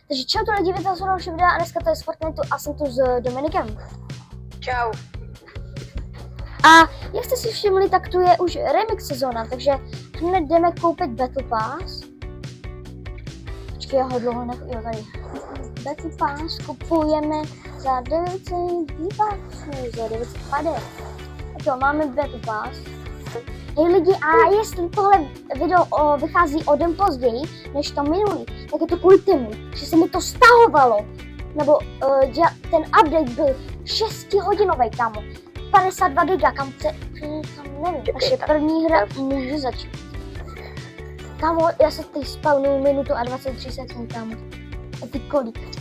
Takže čau, to lidi, vítám se u dalšího videa a dneska to je z Fortniteu a jsem tu s Dominikem. Čau. A jak jste si všimli, tak tu je už remix sezóna, takže hned jdeme koupit Battle Pass. Počkej, já ho dlouho jo, tady. Battle Pass kupujeme za 900 V-Bucksů, za 950. Tak jo, máme Battle Pass. Hej lidi, a jestli tohle video vychází o den později než to minulý, tak je to kvůli tomu, že se mi to stahovalo. Nebo ten update byl 6hodinový, kámo. 52 giga, kam nevím, naše první hra může začít. Kámo, já se teď spawnuju minutu a 23 sekund, kámo. A ty kolik?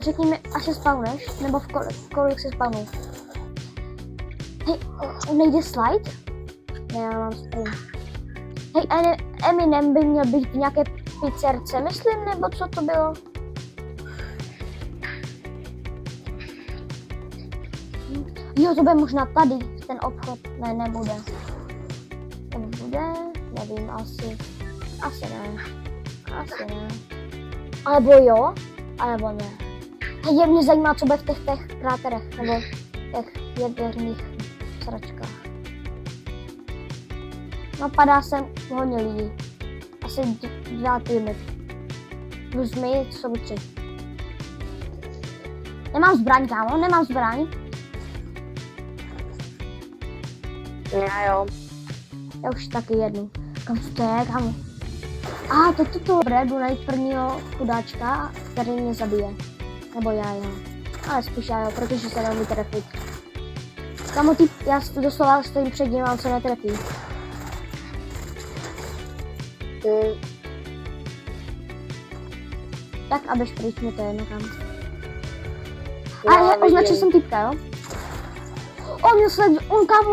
Řekni mi, až se spawnuješ, nebo v kolik se spawnuješ? Hej, nejde slide? Ne, já mám sprint. Hej, Eminem by měl být v nějaké pizzerce, myslím, nebo co to bylo? Jo, to bude možná tady, ten obchod. Ne, nebude. Nebude, nevím, asi ne. Asi ne. Alebo jo, alebo ne. Hej, mě zajímá, co bude v těch kráterech, nebo těch jaderných sračkách. No, padá sem hodně lidí. Asi 2 týmy. Plus my, jsou 3. Nemám zbraň, kámo, nemám zbraň. Já jo. Já už taky jednu. Kam to je, kámo? A to dobré, jdu najít prvního chudáčka, který mě zabije. Nebo já. Ale spíš já jo, protože se velmi trefit. Kámo, já tu doslova stojím před ním a on se netrefí. Tak a běž pryč, mi to je jedno, kámo. Ale označil jsem typka, jo?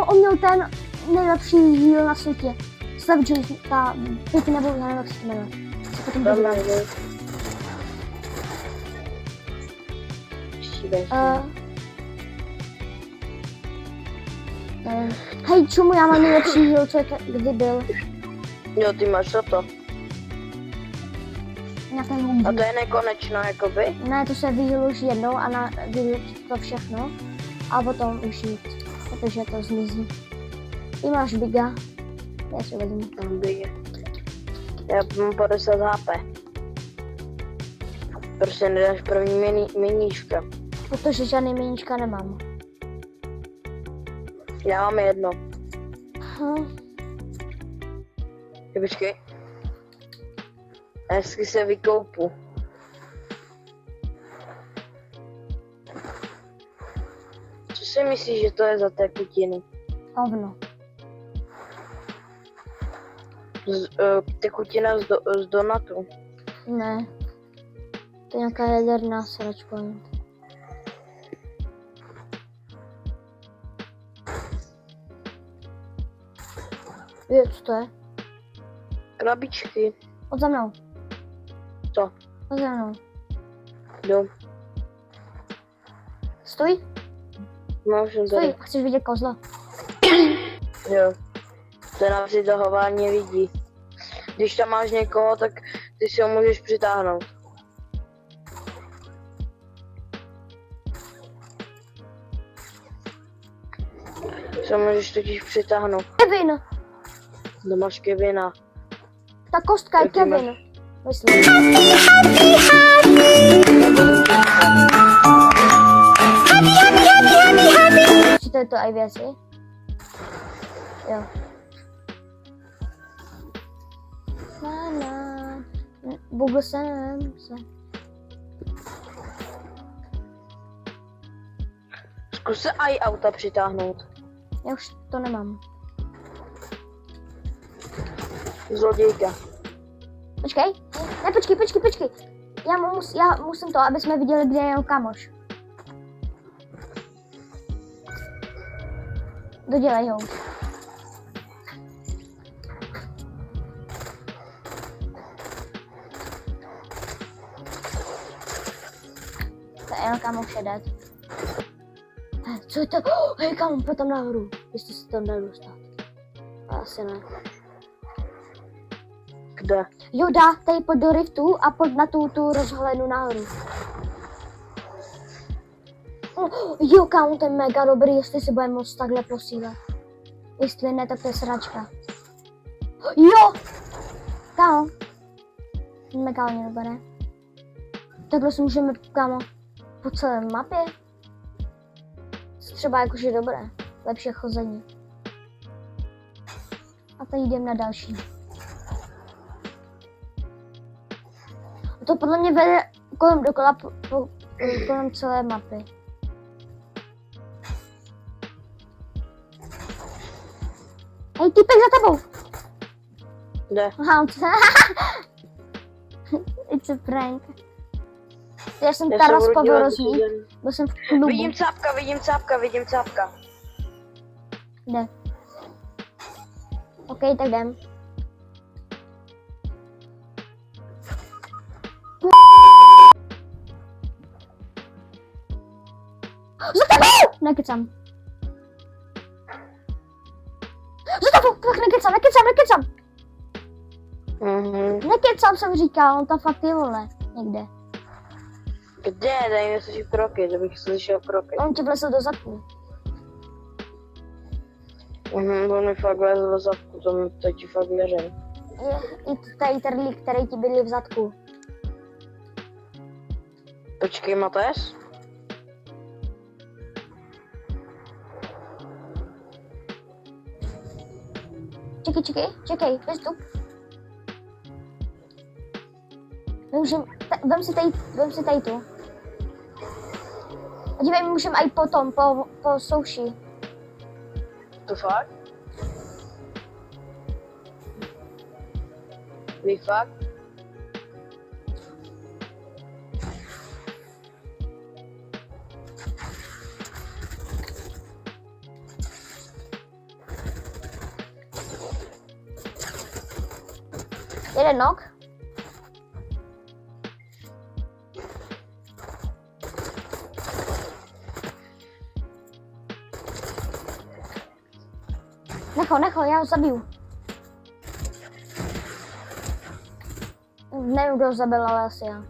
On měl ten nejlepší díl na světě. Slapjuice, ta pěti nebo já nevím, jak se to jmenuje. Co potom bude? Hej, čemu já mám nejlepší díl, co je kdy byl? Jo, ty máš toto. Nějaký hubí. A to je nekonečno, jakoby? Ne, to se vyhýl jednou a vyhýl to všechno. A potom už jít, protože to zmizí. Ty máš biga. Já si vezmu. Mám biga. Já mám 50 HP. Prostě nedáš první miníčka. Protože žádný miníčka nemám. Já mám jedno. Počkej. Hezky se vykoupu. Co si myslíš, že to je za tekutiny? Hovno. Tekutina z donatu. Ne. To je nějaká jaderná sračka. Co to je? Krabičky. Od za mnou. Co? Od za mnou. Jdu. Stoj. No, už jsem tady. Stoj, chceš vidět kozla? Jo. To na přitahování lidí. Když tam máš někoho, tak ty si ho můžeš přitáhnout. Co můžeš totiž přitáhnout? Kevin! No máš Kevina. Ta kostka je Kevin. Myslím. To je to aj věci? Jo. Google jsem se. Zkus se aj auta přitáhnout. Já už to nemám. Zlodějka. Počkej. Ne, počkej. Já musím to, aby jsme viděli, kde je kamoš. Dodělej ho. To je kamoš je dead. Co je to? Hej, kámo, pojď tam nahoru. Jestli se tam dá dostat. Asi ne. Kde? Jo, dá tady pod do riftu a pod na tu rozhlednu nahoru. Jo, kámo, to je mega dobrý, jestli si budeme moct takhle posílat. Jestli ne, tak to je sračka. Jo! Kámo. Mega dobré. Takhle si můžeme, kámo, po celé mapě. Třeba jakože dobré. Lepší chození. A teď jdem na další. To podle mě vede kolem dokola kolem celé mapy. Hej, týpek za tebou! Kde? Aha, it's a prank. Já jsem Já Taras jsem Pavorozník, urodil byl jsem v klubu. vidím cápka. Kde? OK, tak jdem. Za tebou! Nekecam. Za tebou! Tak nekecam. Nekecam jsem říkal, on tam fakt je, vole. Někde. Kde? Tady neslyším kroky, že bych slyšel kroky. On ti vlezl do zadku. On mi fakt vlezl do zadku, to ti fakt věřím. I tady trlík, který ti bydlí v zadku. Počkej, Matés? Čekej, vystup. Vem si tady tu. A dívej, můžeme i potom, po souši. To fakt? Vy fakt? Jeden nok. Necho, já ho zabiju. Nevím, kdo ho zabil, ale asi já.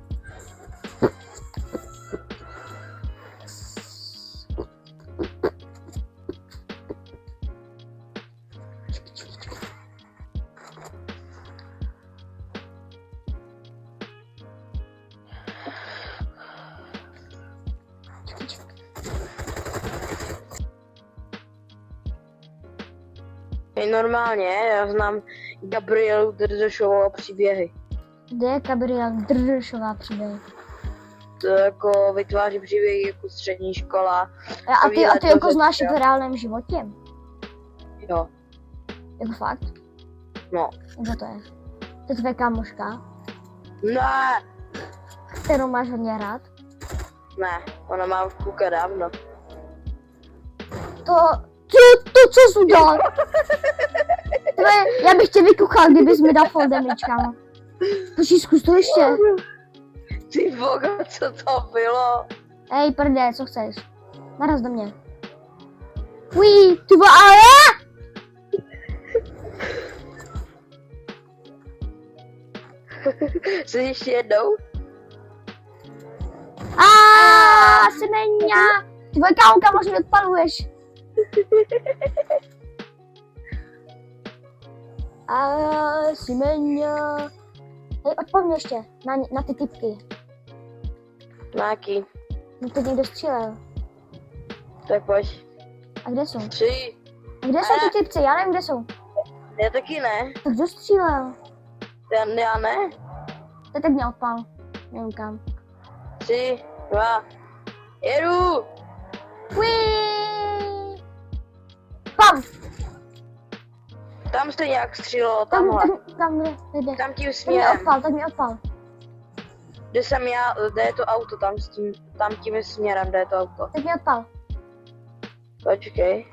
Normálně, já znám Gabrielu Drdošovou a příběhy. Kde je Gabriela Drdošová příběh? To jako vytváří příběhy jako střední škola. A ty jako znáš v reálném životě? Jo. Jako fakt? No. Kdo to je? To je tvoje kámoška? Ne! Kterou máš hodně rád? Ne, ona má kluka dávno. To co jsi udělal? Já bych tě vykukal, kdybys mi dal full damage, kámo. Počkej, zkus to ještě. Ty boga, co to bylo? Ej, prdě, co chceš? Naraz do mě. Ují, ty ale! Jsi ještě jednou? Semeňa! Ty vole, kámo, možná odpaluješ. Semeňa. Hej, odpol mě ještě na ty typky. Na jaký? No teď někdo střílel. Tak pojď. A kde jsou? 3. A kde jsou ty typci? Já nevím, kde jsou. Já taky ne. Tak kdo střílel? Já ne. To teď mě odpal. Nevím kam. 3, 2, jedu! Uiii. Pam! Tam se nějak střílelo, tamhle. Tam jde. Tam tím Tak mě směrem. odpal. Kde jsem já, kde je to auto, tam tím směrem, kde je to auto. Tak mě odpal. Počkej.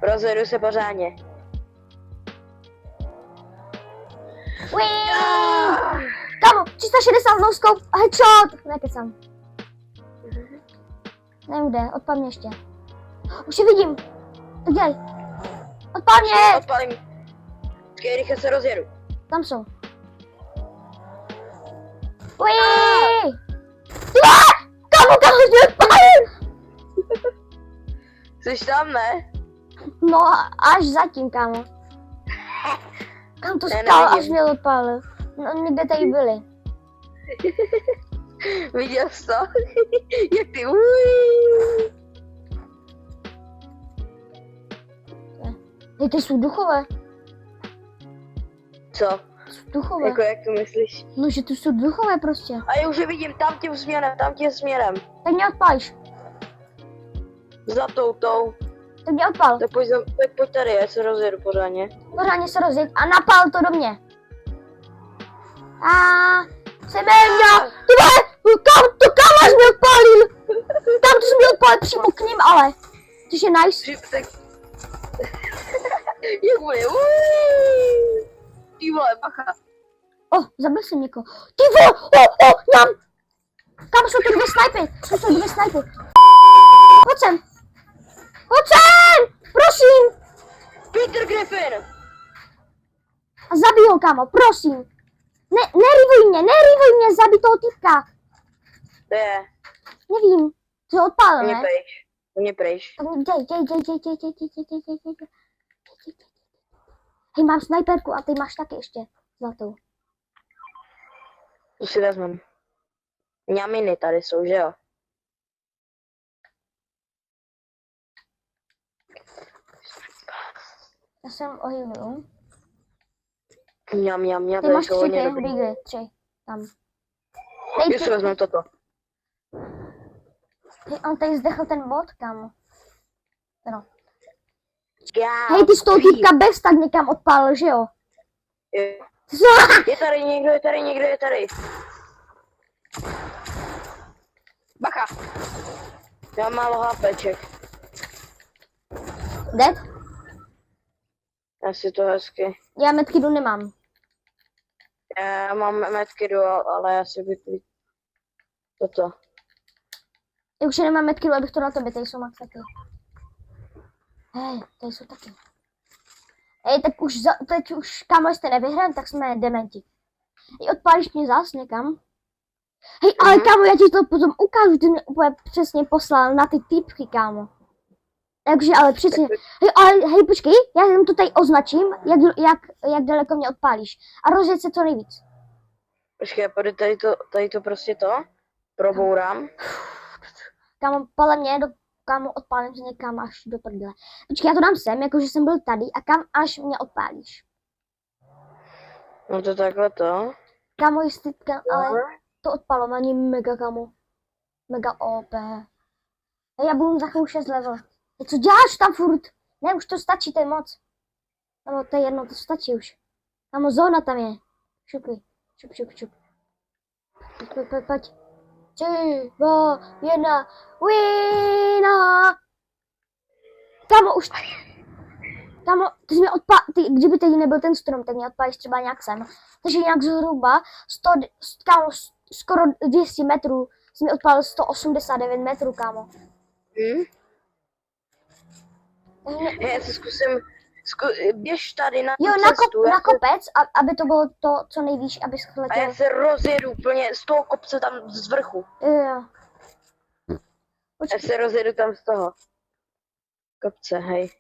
Rozjedu se pořádně. Uiii. Kamo, 360 no scope, headshot! Nekecam. Nevím kde, odpal mě ještě. Už je vidím. Tak dělej. Odpal mě! Odpalím. Počkej, rychle se rozjedu. Tam jsou. Uiii! Kámo, jsi mě odpálil! Jsi tam, ne? No, až zatím, kámo. Kam to Ne, stál, až nevidím. mě odpálil? No, někde tady byli. Viděl jsi to? Jak ty uiii. Hej, ty jsou duchové. Co? Jsou duchové. Jako jak to myslíš? No, že tu jsou duchové prostě. A já už je vidím, tam tím směrem. Tak mě odpálíš. Za tou. Tak mě odpál. Tak pojď tady, já se rozjedu pořádně. Pořádně se rozjet a napál to do mě. A Semeňa, ty vole, kam až mě odpálil? Tam to jsi mě odpálil přímo k ním, ale. Což je nice. Tak... Jak bude? Uiii. Ty vole, bacha. Zabil jsem někoho. Ty vole, nám. Kam jsou ty dvě snajpy? Pojď sem. Prosím. Peter Griffin! A zabij ho, kámo, prosím. Nerivuj mě, zabij toho týpka. To je, Nevím, to je odpálil, ne? mě pryč. Tak mi dej. Hej, mám snajperku a ty máš taky ještě zlatou. To si vezmem. Ňaminy tady jsou, že jo? Já jsem ohýlil. Mňam, Ty tady máš jsou 3 hodně ty, dobrý. bígy, 3. Tam. Já si vezmem toto. Hej, on tady zdechl ten bot, kámo. No. Já, Hej, ty z toho týpka bez tak někam odpálil, že jo? Je tady někdo, je tady. Bacha. Já mám málo HPček. Dead? Já si to hezky. Já medkidu nemám. Já mám medkidu, ale já si vyplít toto. Já už nemám medkidu, abych to dal tobě, tady jsou max taky. Hej, tady jsou taky. Hej, tak teď už, kámo, jste nevyhráli, tak jsme dementi. Hej, odpálíš mě zas někam? Hej, ale kámo, já ti to potom ukážu, ty mě úplně přesně poslal na ty typky, kámo. Takže, ale přesně, hej, počkej, já jenom to tady označím, jak daleko mě odpálíš. A rozjeď se co nejvíc. Počkej, tady to prostě to probourám. Kámo, podle mě, kámo, odpálím se někam až do prdele. Počkej, já to dám sem, jakože jsem byl tady a kam až mě odpálíš. No to takhle to. Kámo, jestli, ale to odpalování mega, kámo. Mega OP. A já budu za chvíli 6 level. Hej, co děláš tam furt? Ne, už to stačí, to je moc. Kámo, to je jedno, to stačí už. Kámo, zóna tam je. Šupi, šup. Pojď. 3, 2, 1, wina! Kámo, už... Kámo, ty jsi mě kdyby tady nebyl ten strom, tak mě odpálíš třeba nějak sem. Takže nějak zhruba kámo, skoro 200 metrů, jsi mi odpálil 189 metrů, kámo. Já si zkusím, běž tady na tu Jo, cestu. na kopec, aby to bylo to, co nejvíš, abys A letěl. já se rozjedu úplně z toho kopce tam z vrchu. Jo. Já se rozjedu tam z toho kopce, hej.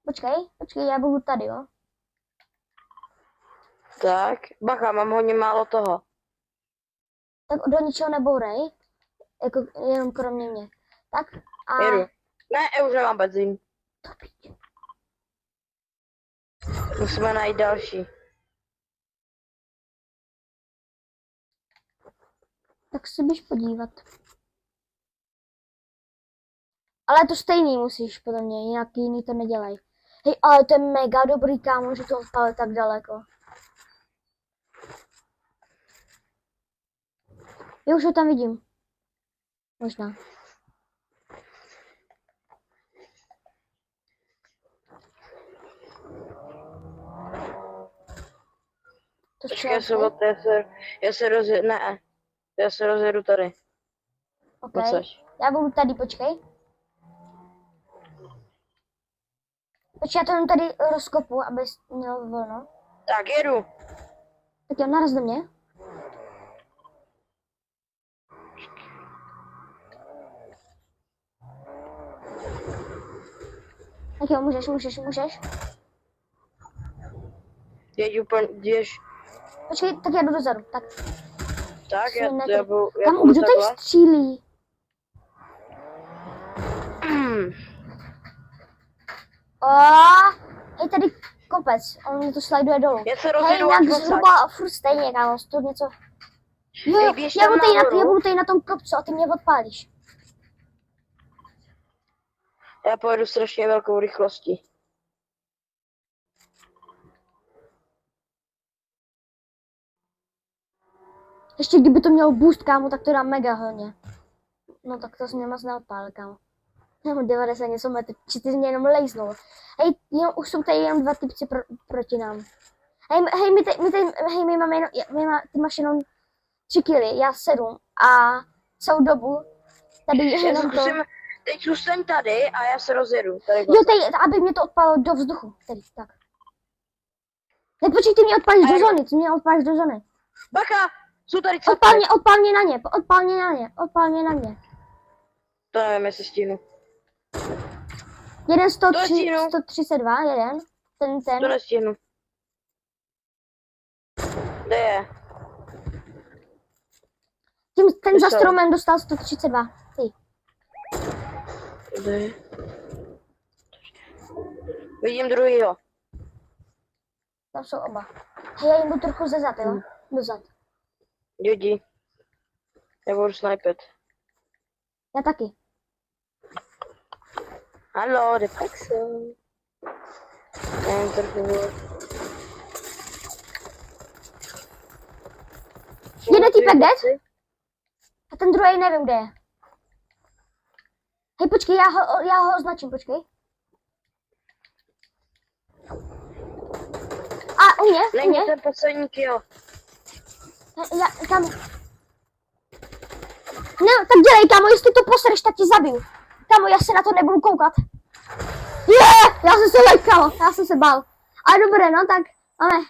Počkej, já budu tady, jo. Tak, bacha, mám hodně málo toho. Tak do ničeho nebourej, jako jenom kromě mě. Tak a... Jedu. Ne, já už nemám benzín. To píč. Musíme najít další. Tak se běž podívat. Ale to stejný musíš podle mě, jinak jiný to nedělej. Hej, ale to je mega dobrý, kámo, že to odpálil tak daleko. Já už ho tam vidím. Možná. To Počkej, já se rozjedu tady. Okay. Já budu tady, počkej. Počkej, já to jenom tady rozkopu, abys měl volno. Tak jedu. Tak jo, naraz do mě. Tak jo, můžeš. Jeď úplně, jdeš. Počkej, tak já jdu dozadu, tak. Tak, Ne, já budu Tam budu kdo tady takhle. střílí? Hej, tady kopec, on mě to slajduje dolů. Já se Hej, rozjedu nějak až odsaď. zhruba furt stejně, kámo, to něco. Jo, Hej, běž já tam budu tady nahoru. já budu tady na tom kopcu a ty mě odpálíš. Já pojedu strašně velkou rychlostí. Ještě kdyby to mělo boost, kámo, tak to dá mega hodně. No tak to jsi mě moc neodpálil, kámo. Nebo 90 něco metrů, či ty mě jenom lejznul. Hej, už jsou tady jenom 2 typci proti nám. Hej, my máme jenom, ty máš jenom 3 kily, já 7 a celou dobu tady Já jenom to. zkusím, teď zůstaň tady a já se rozjedu. Tady Jo, tady, aby mě to odpálilo do vzduchu, tady, tak. Ne, počkej, ty mě odpálíš do zóny, ty mě odpálíš do zóny. Bacha, jsou tady capy. Odpál mě na ně. To nevím, jestli stihnu. Jeden To nestihnu. 132, jeden. Ten. To nestihnu. Kde je? Ten za Vyšel. stromem dostal 132. Ty. Kde je? Vidím druhýho. Tam jsou oba. Hej, já jim budu trochu zezad, jo? Dozad. Jdi. Já budu snipet. Já taky. Halo, Depaxo. Já jim trochu... Jeden týpek dead? A ten druhý nevím, kde je. Hej, počkej, já ho označím, počkej. A u mě? Není ten poslední kill. Kámo. Ne, tak dělej, kámo, jestli to posreš, tak ti zabiju. Kámo, já se na to nebudu koukat. Já jsem se lek, kámo, já jsem se bál. Ale dobré, no, tak máme.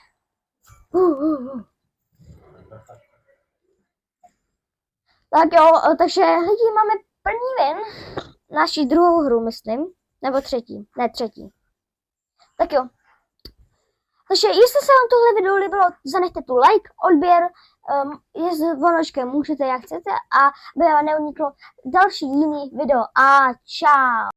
Tak jo, takže lidi, máme plný win. Naši druhou hru, myslím. Nebo třetí, ne třetí. Tak jo. Takže jestli se vám tohle video líbilo, zanechte tu like, odběr, je s zvonečkem, můžete jak chcete a aby vám neuniklo další jiný video a čau.